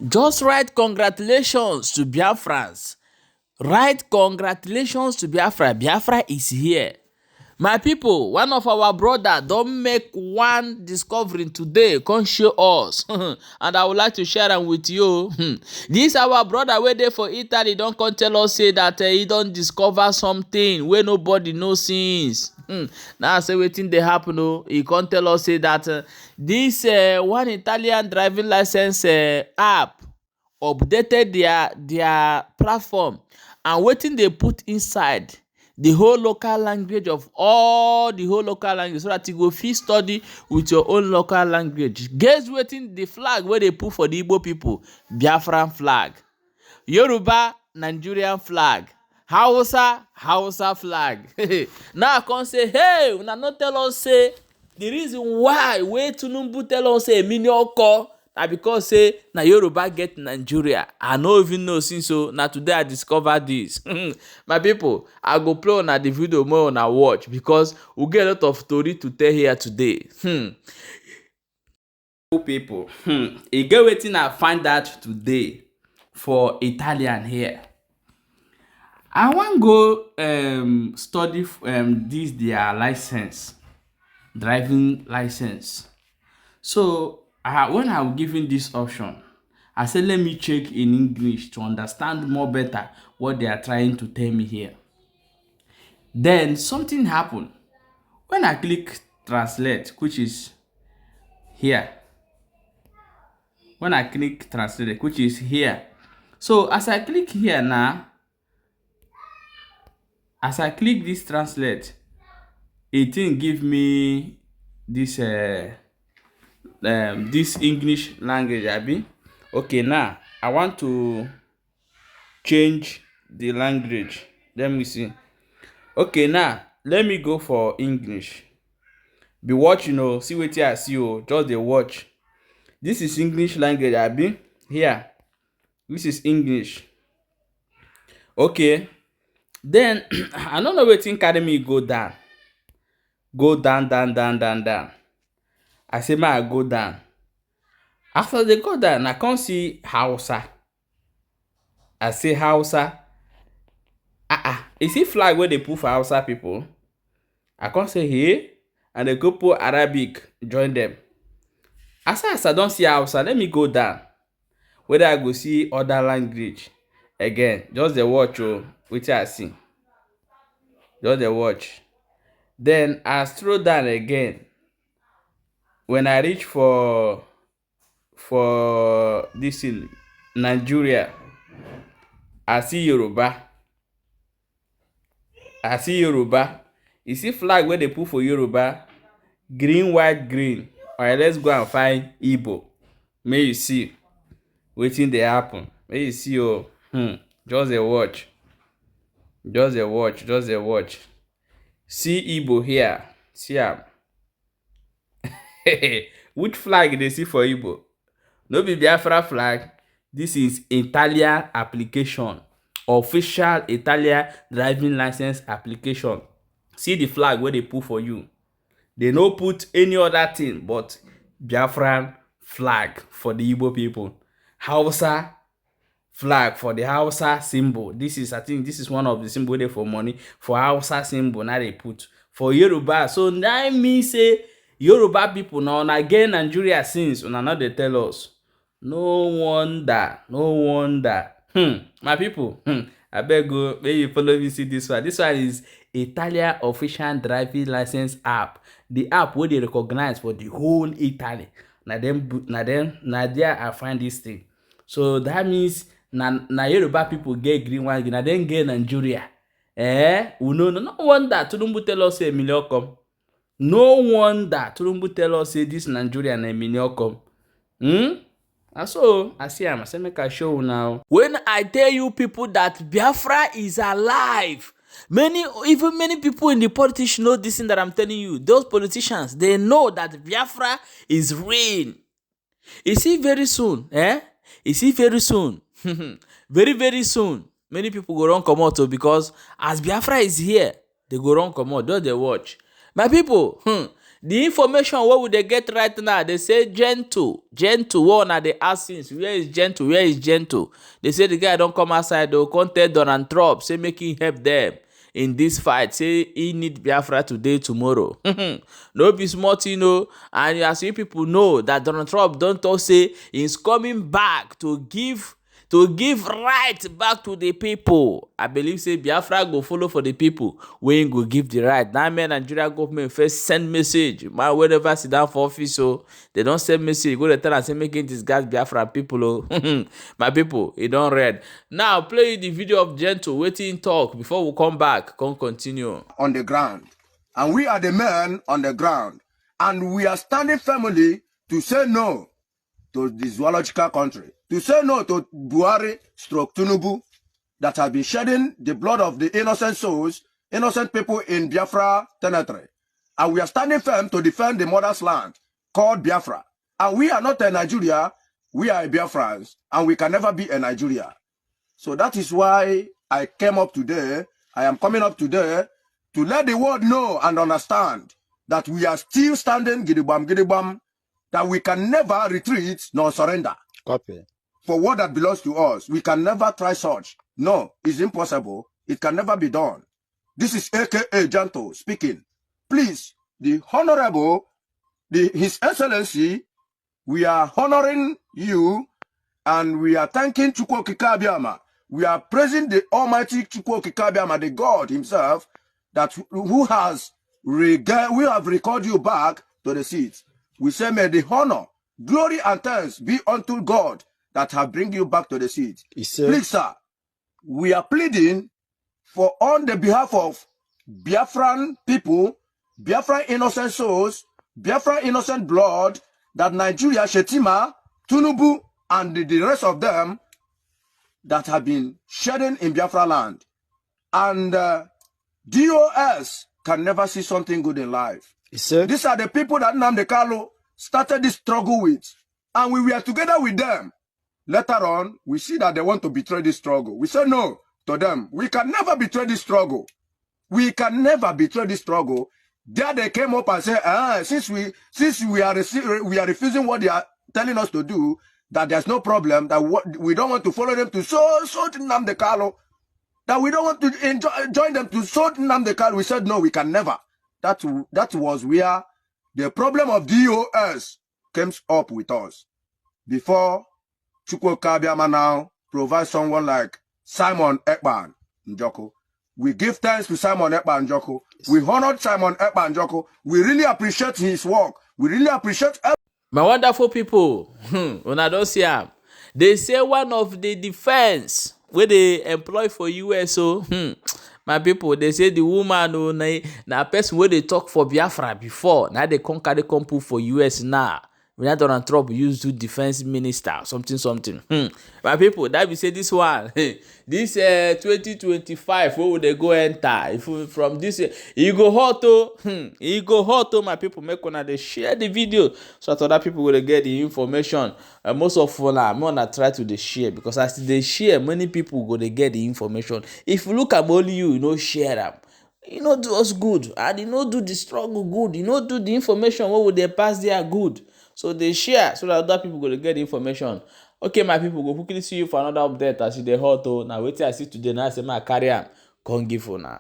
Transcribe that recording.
Just write congratulations to Biafrans. Write congratulations to Biafra. Biafra is here. My people, one of our brother don make one discovery today, come show us and I would like to share am with you. This our brother wey dey for Italy don come tell us say that he don discover something wey nobody know since. Now say wetin dey happen o. He come tell us say that this one Italian driving license app updated their platform, and wetin they put inside the whole local language of all the whole local language, so that you go fit study with your own local language. Guess wetin the flag wey they put for the Igbo people? Biafran flag. Yoruba, Nigerian flag. Hausa flag. Now I come say, hey, una no tell us say the reason why wey Tinubu tell us say a million call na because say na Yoruba get Nigeria. I no even know since, so na today I discover this. My people, I go play una the video more una watch because we get a lot of story to tell here today. People, e get wetin I find out today for Italian here. I wan go study this their license, driving license. So when I was given this option, I said let me check in English to understand more better what they are trying to tell me here. Then something happened. When I click translate, which is here. When I click translate, which is here. So as I click here now, as I click this translate, it thing give me this this English language, abi. Okay, now I want to change the language. Let me see. Okay, now let me go for English. Be watching, oh, see what I see, oh, just the watch. This is English language, abi. Here, this is English. Okay, then I don't know wetin carry me go down. Go down. I say I go down. After they go down, I can't see Hausa. I say Hausa. Is it flag where they put for Hausa people? I can't say here, and they go put Arabic, join them. As I don't see Hausa, let me go down. Whether I go see other language again, just the watch, oh, which I see. Just the watch. Then I scroll down again. When I reach for this in Nigeria, I see Yoruba. You see flag where they put for Yoruba? Green, white, green. Alright, let's go and find Igbo. May you see wetin dey happen. May you see, oh, just a watch. See Igbo here. See am. Which flag they see for Igbo? No be Biafra flag. This is Italian application. Official Italian driving license application. See the flag where they put for you. They no put any other thing but Biafran flag for the Igbo people. Hausa flag for the Hausa symbol. This is, I think this is one of the symbol there for money. For Hausa symbol, now they put for Yoruba. So now me say Yoruba people now again Nigeria since now they tell us. No wonder. My people, I beg you, may you follow me see this one. This one is Italian official driving license app. The app where they recognize for the whole Italy. Now there I find this thing. So that means na Yoruba people get green one, na then get Nigeria. No wonder Tinubu tell us say a million come. No wonder Tinubu tell us say this Nigeria na a million come. So I see am. I say make I show you now. When I tell you people that Biafra is alive, many people in the politics know this thing that I'm telling you. Those politicians, they know that Biafra is real. You see very soon, You see very soon, very soon, many people go run comot because as Biafra is here, they go run comot. Just they watch. My people, The information what would they get right now? They say gentle. One are the asking. Where is gentle? Where is gentle? They say the guy don't come outside. They'll contact Donald Trump. Say make him help them in this fight. Say he need Biafra today, tomorrow. No be smart, you know. And as you people know that Donald Trump don't talk say he's coming back to give right back to the people. I believe say Biafra go follow for the people when go give the right. Now man, Nigeria government first send message. Man, whenever sit down for office, so they don't send message. Go to tell and say making this guys Biafra people. Oh, my people, it don't read. Now play the video of Gentle waiting talk before we come back. Come continue on the ground, and we are the men on the ground, and we are standing firmly to say no to the zoological country, to say no to Buhari stroke Tinubu that have been shedding the blood of the innocent souls, innocent people in Biafra territory. And we are standing firm to defend the mother's land called Biafra. And we are not a Nigeria, we are a Biafrans, and we can never be a Nigeria. So that is why I came up today, I am coming up today to let the world know and understand that we are still standing gidigam, that we can never retreat nor surrender. Copy. For what that belongs to us. We can never try such. No, it's impossible. It can never be done. This is AKA Gentle speaking. Please, the Honorable, His Excellency, we are honoring you and we are thanking Chukwu Okike Abiama. We are praising the Almighty Chukwu Okike Abiama, the God himself, that who we have recalled you back to the seat. We say, may the honor, glory, and thanks be unto God that have bring you back to the seat. Please, sir, we are pleading for on the behalf of Biafran people, Biafran innocent souls, Biafran innocent blood, that Nigeria, Shetima, Tinubu, and the rest of them that have been shedding in Biafra land. And DOS can never see something good in life. These are the people that Nnamdi Kanu started this struggle with. And we were together with them. Later on, we see that they want to betray this struggle. We say no to them. We can never betray this struggle. We can never betray this struggle. There they came up and said, since we are refusing what they are telling us to do, that there's no problem, that we don't want to follow them to so Nnamdi Kanu, that we don't want to join them to so Nnamdi Kanu. We said no, we can never. That was where the problem of DOS came up with us. Before Chukwu Kabiama now provides someone like Simon Ekpan Njoko. We give thanks to Simon Ekpan Njoko. We honored Simon Ekpan Njoko. We really appreciate his work. We really appreciate my wonderful people. When I don't see them, they say one of the defense where they employ for US. So my people, they say the woman na person where they talk for Biafra before. Now they come carry come put for US now. When Donald Trump used to defense minister, something. My people, that we say this one, this 2025, where would they go enter? If from this, you go hot to, my people, make one they share the video so that other people will get the information. Most of all, I'm gonna try to share because as they share, many people go to get the information. If you look at only you share them. Do us good, and do the struggle good. Do the information what would they pass there good. So they share so that other people go to get the information. Okay, my people, go quickly see you for another update as you dey hot. Now wait till I see today. Now I say my carry am. Come give for now.